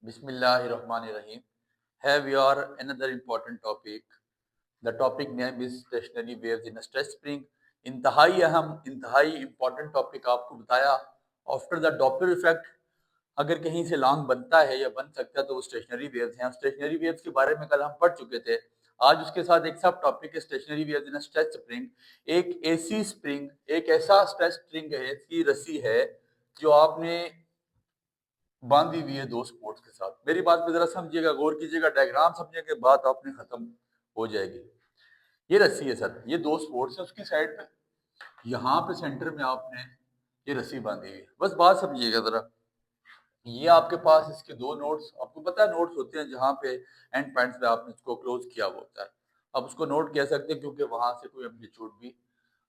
Bismillahirrahmanirrahim. Have your another important topic. The topic name is stationary waves in a stress spring. इंतहाई अहम इंतहाई important topic आपको बताया. After the Doppler effect अगर कहीं से लॉन्ग बनता है या बन सकता है तो वो स्टेशनरी वेव्स हैं. स्टेशनरी वेव्स के बारे में कल हम पढ़ चुके थे. आज उसके साथ एक सब टॉपिक है stationery waves in stretch spring. एक एसी स्प्रिंग, एक ऐसा स्ट्रेच स्प्रिंग है, इसकी रस्सी है जो आपने बांधी हुई है दो सपोर्ट्स के साथ. मेरी बात पे जरा समझिएगा, गौर कीजिएगा, डायग्राम समझिएगा, बात आपने खत्म हो जाएगी. ये रस्सी है सर, ये दो सपोर्ट्स है, उसकी साइड पे यहाँ पे सेंटर में आपने ये रस्सी बांधी हुई है. बस बात समझिएगा जरा. ये आपके पास इसके दो नोड्स, आपको पता है नोड्स होते हैं जहाँ पे एंड पॉइंट्स पे आपने इसको क्लोज किया हुआ होता है. अब उसको नोड कह सकते हैं क्योंकि वहां से कोई एम्पलीट्यूड भी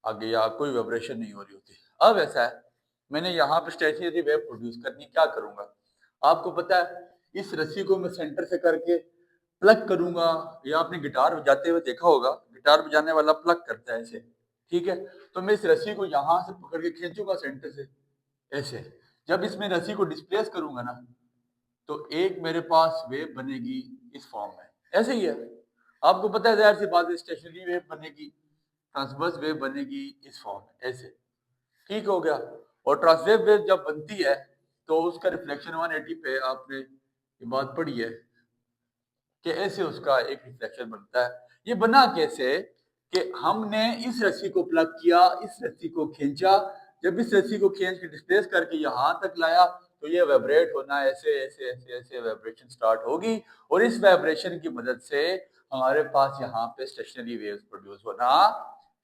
आगे या कोई वाइब्रेशन नहीं हो रही होती. अब ऐसा है, मैंने यहाँ पे स्टेशनरी वेव प्रोड्यूस करनी, क्या करूंगा आपको पता है. इस रस्सी को मैं सेंटर से करके प्लग करूंगा, या आपने गिटार बजाते हुए देखा होगा, गिटार बजाने वाला प्लग करता है ऐसे, ठीक है. तो मैं इस रस्सी को यहाँ से पकड़ के खींचूंगा सेंटर से ऐसे. जब इसमें रस्सी को डिस्प्लेस करूंगा ना, तो एक मेरे पास वेव बनेगी इस फॉर्म में, ऐसे ही है. आपको पता है जाहिर सी बात है, स्टेशनरी वेव बनेगी, ट्रांसवर्स वेव बनेगी इस फॉर्म में ऐसे, ठीक हो गया. और ट्रांसवर्स वेव जब बनती है तो उसका रिफ्लेक्शन 180 पे आपने ये बात पढ़ी है कि ऐसे उसका एक रिफ्लेक्शन बनता है. ये बना कैसे कि हमने इस रस्सी को प्लग किया, इस रस्सी को खींचा, जब इस रस्सी को खींच के डिस्प्लेस करके यहाँ तक लाया तो ये वाइब्रेट होना ऐसे ऐसे ऐसे ऐसे वाइब्रेशन स्टार्ट होगी. और इस वाइब्रेशन की मदद से हमारे पास यहाँ पे स्टेशनरी वेव्स प्रोड्यूस होना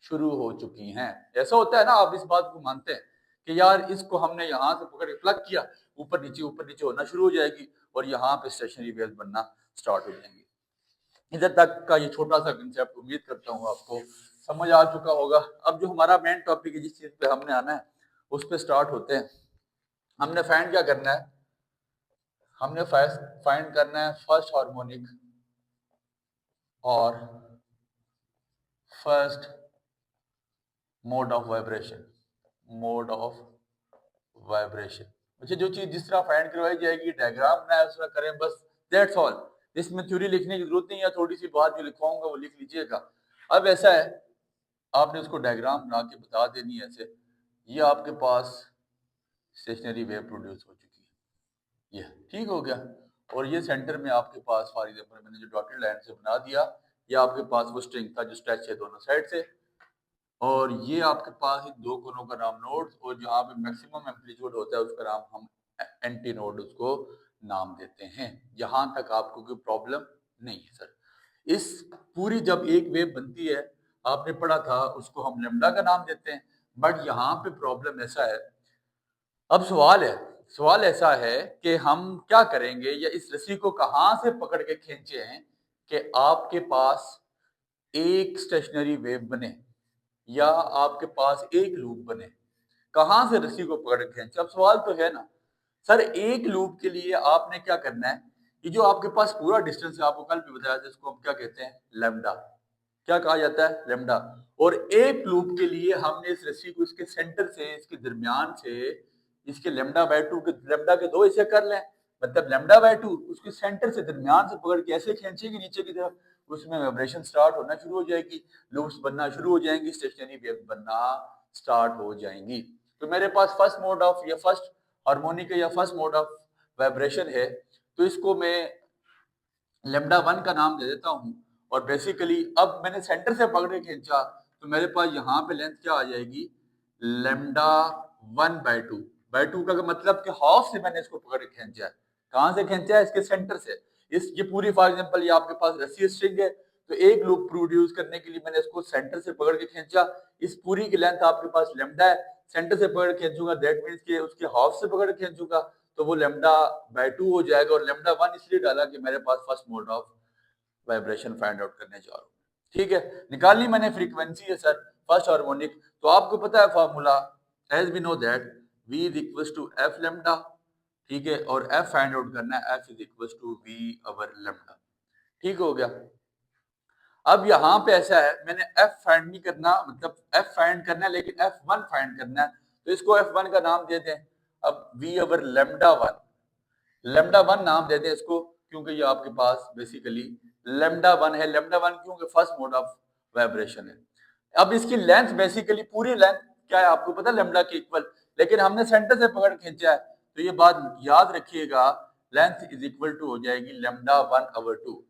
शुरू हो चुकी हैं. ऐसा होता है ना, आप इस बात को मानते हैं कि यार इसको हमने यहाँ से पकड़ के प्लग किया, ऊपर नीचे होना शुरू हो जाएगी और यहाँ पे स्टेशनरी वेव्स बनना स्टार्ट हो जाएंगी. इधर तक का ये छोटा सा कंसेप्ट उम्मीद करता हूँ आपको समझ आ चुका होगा. अब जो हमारा मेन टॉपिक है, जिस चीज पे हमने आना है उस पे स्टार्ट होते हैं. हमने फाइंड क्या करना है, हमने फाइंड करना है फर्स्ट हार्मोनिक और first mode of vibration. Mode of vibration, मुझे जो चीज जिस तरह फाइंड करवाई जाएगी, डायग्राम बनाया उस तरह करें, बस दैट्स ऑल. इसमें थ्योरी लिखने की जरूरत नहीं है, थोड़ी सी बात जो लिखवाऊंगा वो लिख लीजिएगा. अब ऐसा है, आपने उसको डायग्राम बना के बता देनी है ऐसे. ये आपके पास स्टेशनरी वेव प्रोड्यूस हो चुकी है, ये ठीक हो गया. और ये सेंटर में आपके पास फॉर एग्जांपल मैंने जो डॉटेड लाइन से बना दिया, ये आपके पास वो स्ट्रिंग था जो स्ट्रेच है दोनों साइड से. और ये आपके पास इन दो कोनों का नाम नोड्स, और जहाँ पे मैक्सिमम एम्पलीट्यूड होता है उसका नाम हम एंटी नोड उसको नाम देते हैं. यहाँ तक आपको कोई प्रॉब्लम नहीं है सर. इस पूरी जब एक वेव बनती है, आपने पढ़ा था, उसको हम लेमडा का नाम देते हैं. बट यहाँ पे प्रॉब्लम ऐसा है, अब सवाल ऐसा है कि हम क्या करेंगे, या इस रस्सी को कहाँ से पकड़ के खींचे हैं कि आपके पास एक स्टेशनरी वेव बने या आपके पास एक लूप बने. कहां से रस्सी को पकड़ के खींचे, अब सवाल तो है ना सर. एक लूप के लिए आपने क्या करना है, कि जो आपके पास पूरा डिस्टेंस है, आपको कल भी बताया था, इसको हम क्या कहते हैं, लेमडा. क्या कहा जाता है, लेमडा. और एक लूप के लिए हमने इस रस्सी को इसके सेंटर से, इसके दरमियान से, इसके लेमडा बाय टू के, लेमडा के दो हिस्से कर लें, मतलब लेमडा बाय टू, उसके सेंटर से दरमियान से पकड़ के ऐसे खींचेंगे नीचे की तरफ, उसमें वाइब्रेशन स्टार्ट होना शुरू हो जाएगी, लूप्स बनना शुरू हो जाएंगी, स्टेशनरी वेव बनना स्टार्ट हो जाएंगी. तो मेरे पास फर्स्ट मोड ऑफ या फर्स्ट हार्मोनिक या फर्स्ट मोड ऑफ वाइब्रेशन है, तो इसको मैं लेमडा 1 का नाम दे देता हूँ. और बेसिकली अब मैंने सेंटर से पकड़ के खींचा तो मेरे पास यहाँ पे लेंथ क्या आ जाएगी, लेमडा 1/2 का मतलब कि हाफ से मैंने इसको पकड़ के खींचा है. कहाँ से खींचा है, इसके सेंटर से. इस ये पूरी फॉर एग्जांपल ये आपके पास रस्सी स्ट्रिंग है, तो एक लूप प्रोड्यूस करने के लिए मैंने इसको सेंटर से पकड़ के खींचा. इस पूरी की लेंथ आपके पास लेमडा है, सेंटर से पकड़ के खींचूंगा, दैट मीन्स कि उसके हाफ से पकड़ के खींचूंगा तो वो लेमडा/2 हो जाएगा. और लेमडा 1 इसलिए डाला कि मेरे पास first mode of vibration find out करने जा रहा हूँ. ठीक है, निकालनी मैंने फ्रीक्वेंसी है सर, फर्स्ट हार्मोनिक. तो आपको पता है formula, as we know that v is equal to F lambda. ठीक है, और f फाइंड आउट करना है, f is equal to v over lambda. ठीक हो गया. अब यहाँ पे ऐसा है, मैंने f फाइंड नहीं करना, मतलब f फाइंड करना है लेकिन f1 फाइंड करना है, तो इसको f1 का नाम दे दें. अब v over lambda 1, lambda one नाम देते हैं इसको, क्योंकि ये आपके पास बेसिकली लेमडा वन है। लेमडा वन क्योंकि फर्स्ट मोड ऑफ वाइब्रेशन है। अब इसकी लेंथ बेसिकली पूरी लेंथ क्या है आपको पता है, लेमडा के इक्वल, लेकिन हमने सेंटर से पकड़ खींचा है, तो ये बात याद रखिएगा, लेंथ इज इक्वल टू हो जाएगी lambda one over two.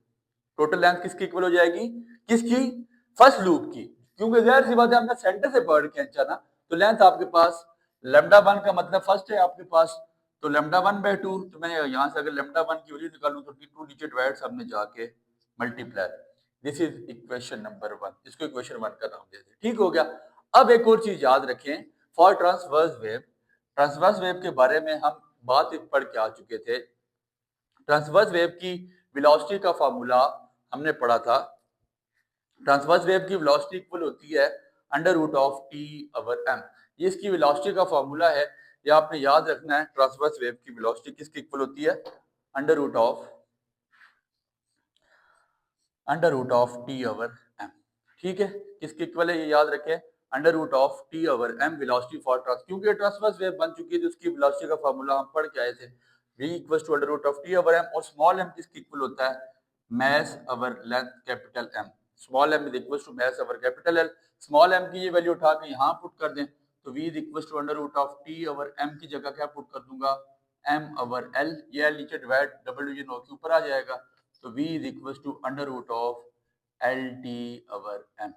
Total length किसकी इक्वल हो जाएगी, किसकी, फर्स्ट लूप की, क्योंकि जाहिर सी बात है हमने सेंटर से पकड़ खींचा ना, तो लेंथ आपके पास लेमडा वन का मतलब फर्स्ट है आपके पास, तो लेमडा वन बाय टू, तो मैंने यहाँ से अगर लेमडा वन की वैल्यू निकालूं तो टू नीचे डिवाइड सामने जाके multiply, this is equation number one, इसको इक्वेशन वन का नाम देते हैं, ठीक हो गया। अब एक और चीज याद रखें, for transverse wave, transverse wave के बारे में हम बात पढ़ के आ चुके थे। ट्रांसवर्स वेव की वेलोसिटी का फार्मूला हमने पढ़ा था, ट्रांसवर्स वेव की वेलोसिटी इक्वल होती है under root of T over M, ये इसकी वेलोसिटी का फार्मूला है, ये आपने याद रखना है। ट्रांसवर्स वेव की वेलोसिटी किसकी इक्वल होती है, under root of T over M, ठीक है, किसके इक्वल है ये याद रखें, under root of T over M velocity for trans, क्योंकि ट्रांसवर्स वेव बन चुकी है तो उसकी वेलोसिटी का फार्मूला हम पढ़ के आए थे, v equals to under root of T over M, और स्मॉल m किसके इक्वल होता है, mass over length capital M, small m is equals to mass over capital L, small m की ये वैल्यू उठा के यहाँ पुट कर दें, तो v is equals to under root of t over m की जगह क्या पुट कर दूंगा, m ओवर L, ये L नीचे डिवाइड डबल डिवीजन होकर ऊपर आ जाएगा, तो v is equals to under root of L T over M,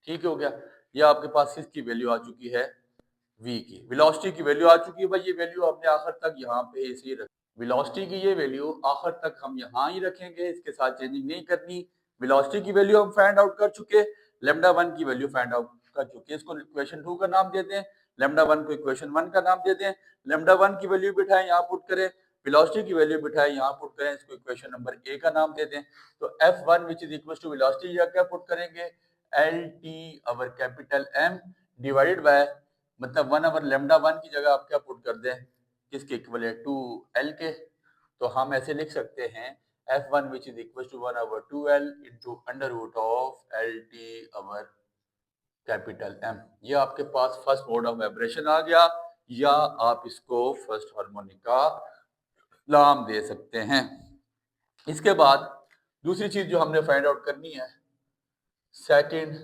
ठीक हो गया। ये आपके पास किसकी वैल्यू आ चुकी है, v की, वेलोसिटी की वैल्यू आ चुकी है भाई, ये वैल्यू आपने आखिर तक यहाँ पे ऐसे ही रख, वेलोसिटी की ये वैल्यू आखिर तक हम यहाँ ही रखेंगे, इसके साथ चेंजिंग नहीं करनी। वेलोसिटी की वैल्यू हम फाइंड आउट कर चुके, लेमडा वन की वैल्यू फाइंड आउट कर चुके, इसको इक्वेशन टू का नाम देते हैं, लेमडा वन को इक्वेशन वन का नाम देते हैं। लेमडा वन की वैल्यू बिठाएं यहाँ पुट करें, वेलोसिटी की वैल्यू बिठाएं यहाँ पुट करें, इसको इक्वेशन नंबर ए का नाम देते हैं। तो F1 which is equal to velocity या क्या पुट करेंगे, L T over capital M divided by, मतलब वन ओवर लेमडा वन की जगह आप क्या पुट कर दें, किसके इक्वल है, टू एल के, तो हम ऐसे लिख सकते हैं F1 which is equal to 1/2L into under root of L T over capital M. ये आपके पास फर्स्ट मोड ऑफ वाइब्रेशन आ गया, या आप इसको फर्स्ट हार्मोनिक का नाम दे सकते हैं। इसके बाद दूसरी चीज जो हमने फाइंड आउट करनी है, सेकंड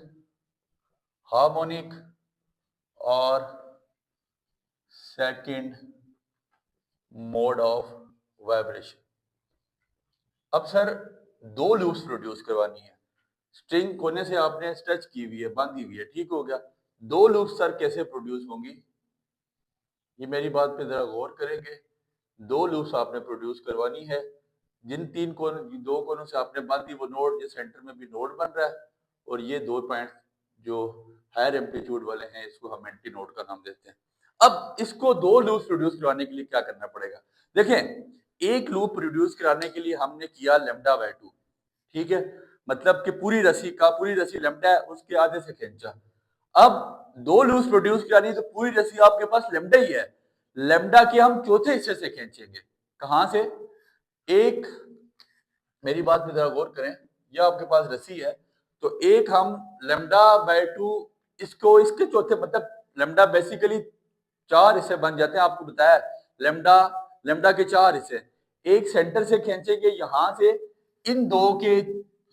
हार्मोनिक और सेकंड मोड ऑफ वाइब्रेशन। अब सर दो लूप्स प्रोड्यूस करवानी है, स्ट्रिंग कोने से आपने स्ट्रेच की हुई है, बांधी हुई है, ठीक हो गया, दो लूप्स सर कैसे प्रोड्यूस होंगी, ये मेरी बात पे जरा गौर करेंगे। दो लूप्स आपने प्रोड्यूस करवानी है, जिन तीन कोन दो कोनों से आपने बांधी, वो नोड, ये सेंटर में भी नोड बन रहा है, और ये दो पॉइंट जो हायर एम्पलीट्यूड वाले हैं, इसको हम एंटी नोड का नाम देते हैं। अब इसको दो लूप प्रोड्यूस कराने के लिए क्या करना पड़ेगा, देखें एक लूप प्रोड्यूस कराने के लिए हमने किया लेमडा बाय टू, ठीक है, मतलब कि पूरी रस्सी लेमडा है उसके आधे से खींचा। अब दो लूप्स प्रोड्यूस करानी तो पूरी रस्सी आपके पास लेमडा ही है, लेमडा के हम चौथे हिस्से से खींचेंगे, कहां से, एक, मेरी बात में जरा गौर करें, यह आपके पास रस्सी है, तो एक हम लेमडा बाय टू, इसको इसके चौथे, मतलब लेमडा बेसिकली चार हिस्से बन जाते हैं, आपको बताया लेमडा के चार हिस्से, एक सेंटर से खींचेंगे यहां से, इन दो के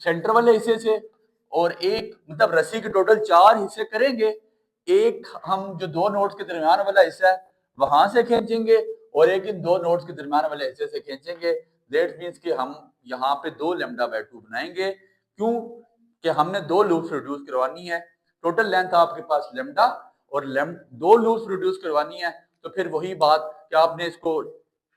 सेंटर वाले हिस्से से, और एक, मतलब रस्सी के टोटल चार हिस्से करेंगे, एक हम जो दो नोड्स के दरमियान वाला हिस्सा है वहां से खींचेंगे, और एक इन दो नोड्स के दरमियान वाले हिस्से से खींचेंगे। दैट मींस कि हम यहाँ पे दो लेमडा बाय टू बनाएंगे, क्यों कि हमने दो लूप्स प्रोड्यूस करवानी है, टोटल लेंथ आपके पास लेमडा, और दो लूप्स प्रोड्यूस करवानी है, तो फिर वही बात कि आपने इसको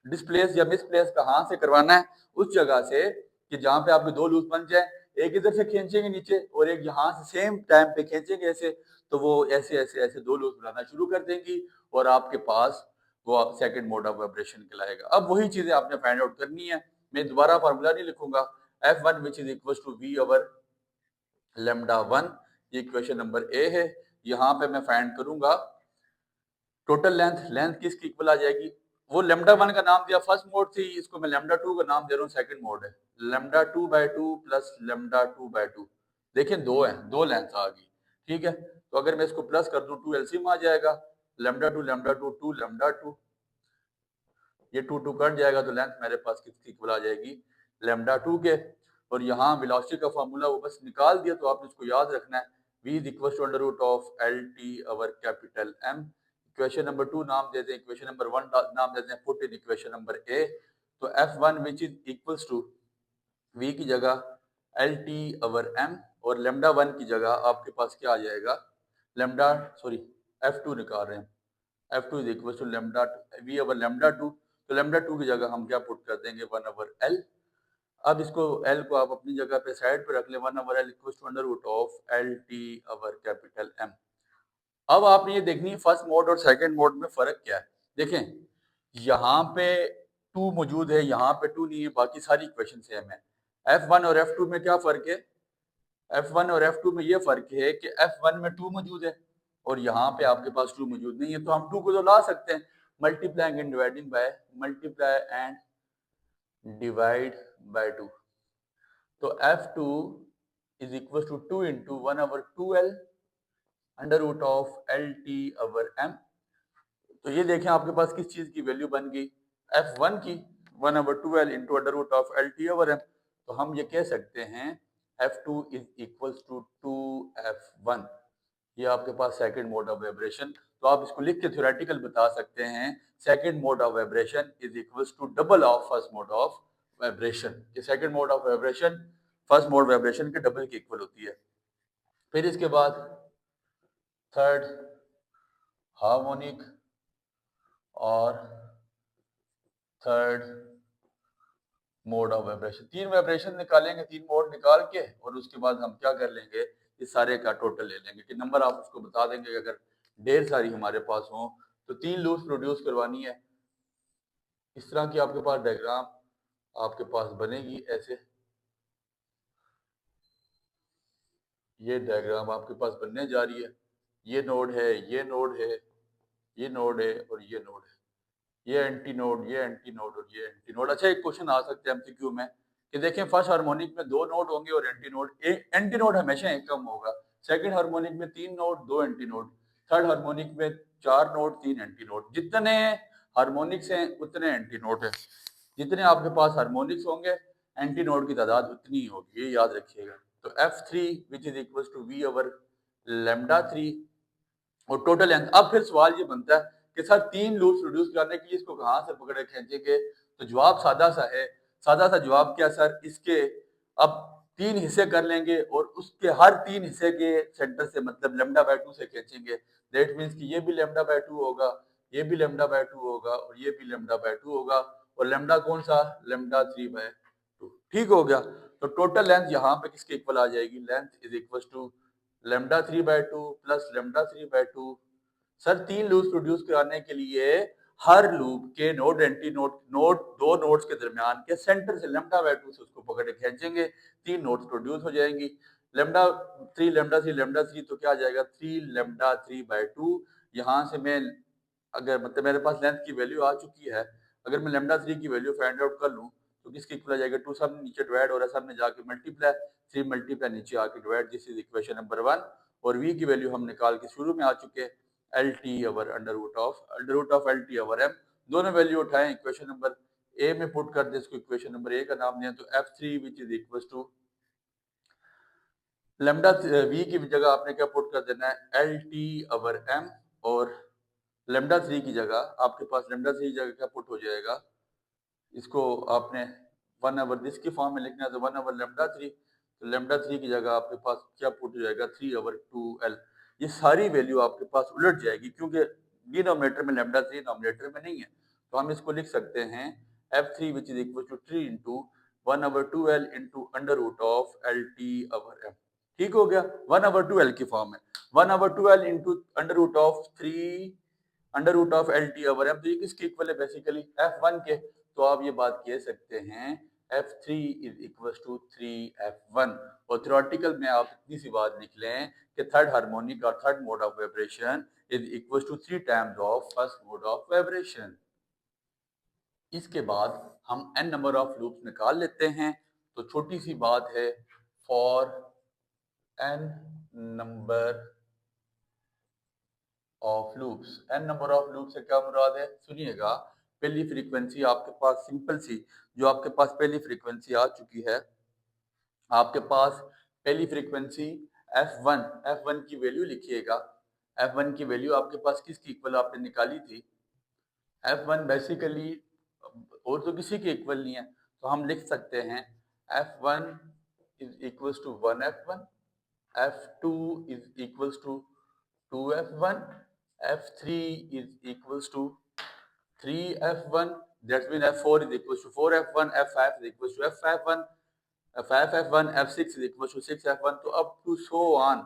डिस्प्लेस या मिसप्लेस कहां से करवाना है, उस जगह से कि जहां पे आपके दो लूप बन जाए, एक इधर से खींचेंगे नीचे और एक यहाँ से सेम टाइम पे खींचेंगे ऐसे, तो वो ऐसे ऐसे ऐसे दो लूप बनाना शुरू कर देंगी, और आपके पास वो सेकंड मोड ऑफ वाइब्रेशन कहलाएगा। अब वही चीजें आपने फाइंड आउट करनी है, मैं दोबारा फार्मूला नहीं लिखूंगा, F1 which is equal to V over lambda one, ये इक्वेशन नंबर ए है, यहाँ पे मैं फाइंड करूंगा टोटल लेंथ किसकी इक्वल आ जाएगी, वो लेमडा वन का नाम दिया फर्स्ट मोड थी, इसको मैं लेमडा टू का नाम दे रहा हूँ, सेकंड मोड है, lambda two by two plus lambda two by two, देखें दो है, दो लेंथ आ गई, ठीक है, तो अगर मैं इसको प्लस कर दूं टू एलसीएम आ जाएगा, lambda two two lambda two ये 2 कट जाएगा तो लेंथ मेरे पास किसकी इक्वल आ जाएगी, लैम्डा 2 के। और यहाँ वेलोसिटी का फार्मूला वो बस निकाल दिया, तो आपने इसको याद रखना है, v is equal to under root of L T over capital M। Equation number 2 नाम देते हैं, इक्वेशन नंबर 1 नाम देते हैं, put in equation number A। तो F1 which is equals to v की जगह एल टी अवर M, और लेमडा 1 की जगह आपके पास क्या आ जाएगा, लेमडा सॉरी F2 निकाल रहे हैं, F2 is equal to lambda v over lambda 2। तो लेमडा 2 की जगह हम क्या पुट कर देंगे, 1 ओवर L। अब इसको L को आप अपनी जगह पे साइड पे रख ले, 1 over L equal to under root of L T over capital M। अब आपने ये देखनी है फर्स्ट मोड और सेकंड मोड में फर्क क्या है। देखें यहाँ पे 2 मौजूद है, यहाँ पे 2 नहीं है, बाकी सारी इक्वेशन सेम है। F1 और F2 में क्या फर्क है, F1 और F2 में ये फर्क है कि F1 में 2 मौजूद है और यहाँ पे आपके पास 2 मौजूद नहीं है। तो हम 2 को तो ला सकते हैं, multiplying and dividing by, multiply and divide by 2। तो F2 is equal to 2 into 1 over 2L under root of L T over M। तो ये देखें आपके पास किस चीज की वैल्यू बन गई, F1 की 1 over 2L into under root of L T over M। तो हम ये कह सकते हैं F2 is equal to 2F1। ये आपके पास सेकंड मोड ऑफ वाइब्रेशन। तो आप इसको लिख के थ्योरेटिकल बता सकते हैं, second mode of vibration is equals to double of first mode of vibration. ये second mode of vibration first mode vibration के डबल की इक्वल होती है। फिर इसके बाद थर्ड हार्मोनिक और third mode of vibration, 3 vibration निकालेंगे, 3 मोड निकाल के, और उसके बाद हम क्या कर लेंगे, इस सारे का टोटल ले लेंगे कि नंबर आप उसको बता देंगे। अगर ढेर सारी हमारे पास हो तो 3 लूप्स प्रोड्यूस करवानी है। इस तरह की आपके पास डायग्राम आपके पास बनेगी ऐसे, ये डायग्राम आपके पास बनने जा रही है। ये नोड है, ये नोड है, ये नोड है और ये नोड है, ये एंटी नोड, ये एंटी नोड और ये एंटी नोड। अच्छा एक क्वेश्चन आ सकता है एमसीक्यू में कि देखें फर्स्ट हार्मोनिक में 2 नोड होंगे और एंटी नोड, एंटी नोड हमेशा एक कम होगा। सेकंड हार्मोनिक में 3 node 2 anti node, third harmonic में 4 नोड 3 एंटी नोड। जितने हार्मोनिक्स हैं उतने एंटी नोड है, जितने आपके पास हार्मोनिक्स होंगे एंटी नोड की तादाद उतनी ही होगी, ये याद रखिएगा। तो F3 which is equal to V over lambda 3 और टोटल लेंथ। अब फिर सवाल ये बनता है कि सर 3 लूप्स प्रोड्यूस करने के लिए इसको कहाँ से पकड़े खींचेंगे। तो जवाब सादा सा है, सादा सा जवाब क्या सर, इसके अब 3 हिस्से कर लेंगे और उसके हर 3 हिस्से के सेंटर से मतलब लेमडा बाय 2 से खींचेंगे। दैट मीन्स कि ये भी लेमडा बाय 2 होगा, ये भी लेमडा बाय 2 होगा और ये भी लेमडा बाय 2 होगा, और लेमडा कौन सा, लेमडा 3/2। ठीक हो गया। तो टोटल लेंथ यहाँ पे किसके इक्वल आ जाएगी, length is equal to lambda 3/2 plus lambda 3/2। Sir 3 loops produce कराने के लिए हर लूप के node antinode, node 2 nodes के दरमियान के सेंटर से लेमडा बाय 2 से उसको पकड़ के खींचेंगे, 3 नोड्स प्रोड्यूस हो जाएंगी। लेमडा 3 लेमडा 3 लेमडा 3 तो क्या आ जाएगा, 3 लेमडा 3/2। यहाँ से मैं अगर मतलब मेरे पास लेंथ की वैल्यू आ चुकी है, अगर मैं लेमडा 3 की वैल्यू फाइंड आउट कर लूँ तो किसकी इक्वल आ जाएगा, 2 सामने नीचे डिवाइड हो रहा है, सामने जाके मल्टीप्लाई, 3 मल्टीप्लाई नीचे आके divide, this is equation number 1। और v की वैल्यू हम निकाल के शुरू में आ चुके हैं, L T over under root of L T over M. दोनों वैल्यू उठाएं, इक्वेशन नंबर ए में पुट कर दे, इसको इक्वेशन नंबर ए का नाम दें। तो F3 which is equal to lambda v की जगह आपने क्या पुट कर देना है, एल टी ओवर एम, और लेमडा 3 की जगह आपके पास लेमडा 3 की जगह क्या पुट हो जाएगा, इसको आपने 1 ओवर दिस की फॉर्म में लिखना है, तो 1 ओवर लेमडा 3। तो लेमडा 3 की जगह आपके पास क्या पुट हो जाएगा, 3 ओवर 2L। ये सारी वैल्यू आपके पास उलट जाएगी क्योंकि डिनोमिनेटर में लेमडा 3 नोमिनेटर में नहीं है। तो हम इसको लिख सकते हैं F3 which is equal to 3 into 1 over 2L into under root of LT over M। ठीक हो गया, 1 ओवर 2L की फॉर्म है, 1 over 2L into under root of 3 under root of LT over M। तो ये किसके इक्वल है, basically F1 के। तो आप ये बात कह सकते हैं F3 is equal to 3F1। और थ्योरेटिकल में आप इतनी सी बात लिख लें कि थर्ड हार्मोनिक और third mode of vibration is equal to 3 times of first mode of vibration. इसके बाद हम n नंबर ऑफ लूप्स निकाल लेते हैं। तो छोटी सी बात है, for n number of loops, n number of loop से क्या मुराद है, सुनिएगा। पहली फ्रीक्वेंसी आपके पास सिंपल सी, जो आपके पास पहली फ्रीक्वेंसी आ चुकी है, आपके पास पहली फ्रीक्वेंसी F1 की वैल्यू लिखिएगा। F1 की वैल्यू आपके पास किसकी इक्वल आपने निकाली थी? F1 बेसिकली और तो किसी के इक्वल नहीं है, तो हम लिख सकते हैं F1 is equals to 1F1, F2 is equals to 2F1, F3 is equals to 3F1, that means F4 is equals to 4F1, F5 is equals to F5, 5F1, F6 is equals to 6F1, तो up to so on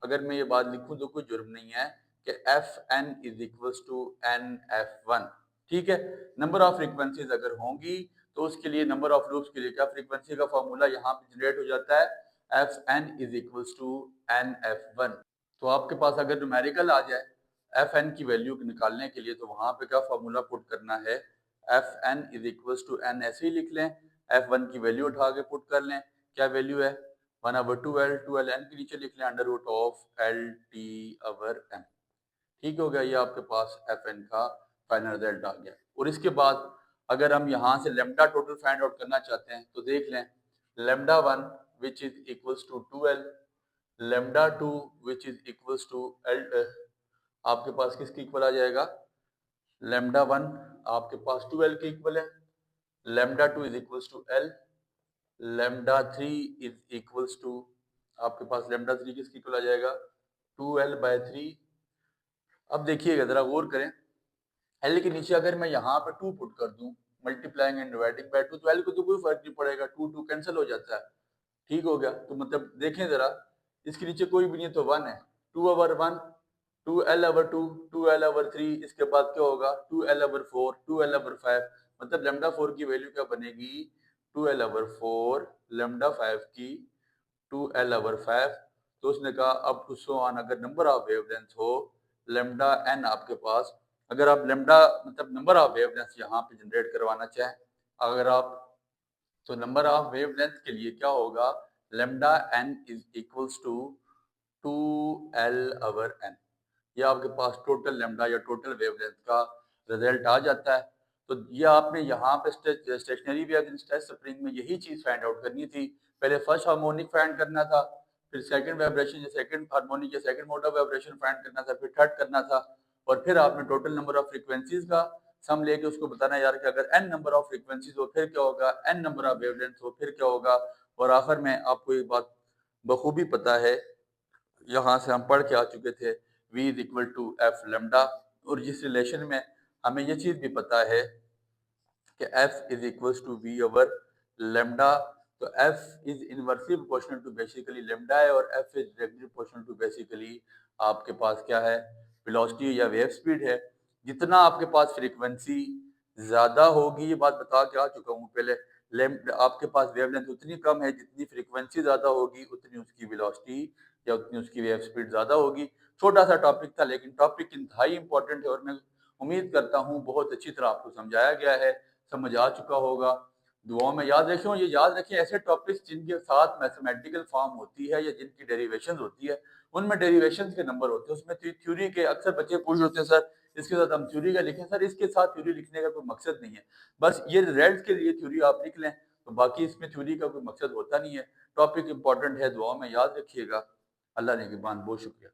अगर मैं ये बात लिखूं तो कोई जुर्म नहीं है कि Fn is equals to NF1। ठीक है, नंबर ऑफ फ्रीक्वेंसीज अगर होंगी तो उसके लिए नंबर ऑफ लूप्स के लिए क्या फ्रीक्वेंसी का फॉर्मूला यहाँ पे जनरेट हो जाता है, Fn is equals to NF1। तो आपके पास अगर न्यूमेरिकल आ जाए Fn की वैल्यू निकालने के लिए तो वहां पे क्या फॉर्मूला पुट करना है, Fn is equals to n ऐसे ही लिख लें, F1 की वैल्यू उठा के पुट कर लें, क्या वैल्यू है 1/2L, 2Ln के नीचे लिख लें अंडर रूट ऑफ LT/m। ठीक हो गया, ये आपके पास Fn का फाइनल रिजल्ट आ गया। और इसके बाद अगर हम यहाँ से लेमडा टोटल फाइंड आउट करना चाहते हैं तो देख लें, lambda 1 which is equals to 2L, lambda 2 which is equals to L, आपके पास किसकी इक्वल आ जाएगा, लेमडा 1 आपके पास 2L के इक्वल है, lambda 2 is equals to L, lambda 3 is equals to आपके पास लेमडा 3 किसकी इक्वल आ जाएगा 2L/3। अब देखिएगा जरा गौर करें, L के नीचे अगर मैं यहाँ पे 2 पुट कर दूं मल्टीप्लाइंग एंड डिवाइडिंग बाय 2 तो L को तो कोई फर्क नहीं पड़ेगा, 2 कैंसिल हो जाता है। ठीक हो गया, तो मतलब देखें जरा, इसके नीचे कोई भी नहीं तो 1 है, 2/1, 2L/2, 2L/3, इसके बाद क्या होगा 2L/4, 2L/5, मतलब लेमडा 4 की वैल्यू क्या बनेगी 2L/4, लेमडा 5 की 2L/5। तो उसने कहा अब टू सो ऑन, अगर नंबर ऑफ वेवलेंथ हो लेमडा n आपके पास, अगर आप लेमडा मतलब नंबर ऑफ वेवलेंथ यहाँ पे जनरेट करवाना चाहें अगर आप, तो नंबर ऑफ वेवलेंथ के लिए क्या होगा, lambda n is equals to 2L/n। ये आपके पास टोटल लेमडा या टोटल वेवलेंथ का रिजल्ट आ जाता है। तो ये आपने यहाँ पे स्टेशनरी वेव स्ट्रेच स्प्रिंग में यही चीज फाइंड आउट करनी थी। पहले फर्स्ट हार्मोनिक फाइंड करना था, फिर सेकंड वाइब्रेशन या सेकंड हार्मोनिक या second mode of vibration find करना था, फिर थर्ड करना था, और फिर आपने टोटल नंबर ऑफ फ्रीक्वेंसीज का सम लेके उसको बताना यार कि अगर n नंबर ऑफ फ्रीक्वेंसीज हो फिर क्या होगा, n नंबर ऑफ वेवलेंथ हो फिर क्या होगा। और आखिर में आपको एक बात बखूबी पता है, यहाँ से हम पढ़ के आ चुके थे v is equal to F lambda, और जिस रिलेशन में हमें ये चीज भी पता है कि f is equal to V over lambda, तो f is inversely proportional to basically lambda है, और f is directly proportional to basically आपके पास क्या है, वेलोसिटी या वेव स्पीड है। जितना आपके पास फ्रीक्वेंसी ज्यादा होगी, ये बात बता के आ चुका हूँ पहले, आपके पास वेवलेंथ उतनी कम है, जितनी फ्रीक्वेंसी ज्यादा होगी उतनी उसकी वेलोसिटी या उतनी उसकी वेव स्पीड ज्यादा होगी। छोटा सा टॉपिक था लेकिन टॉपिक इंतहाई इंपॉर्टेंट है, और मैं उम्मीद करता हूँ बहुत अच्छी तरह आपको समझाया गया है, समझ आ चुका होगा। दुआओं में याद रखें, और ये याद रखें ऐसे टॉपिक्स जिनके साथ मैथमेटिकल फॉर्म होती है या जिनकी डेरिवेशन होती है उनमें डेरिवेशन के नंबर होते हैं, उसमें थ्योरी के अक्सर बच्चे पूछ होते हैं सर इसके साथ हम थ्योरी का लिखें, सर इसके साथ थ्योरी लिखने का कोई मकसद नहीं है, बस ये रिजल्ट के लिए थ्योरी आप लिख लें, तो बाकी इसमें थ्योरी का कोई मकसद होता नहीं है। टॉपिक इंपॉर्टेंट है, दुआओं में याद रखिएगा। अल्लाह ने की बात, बहुत शुक्रिया।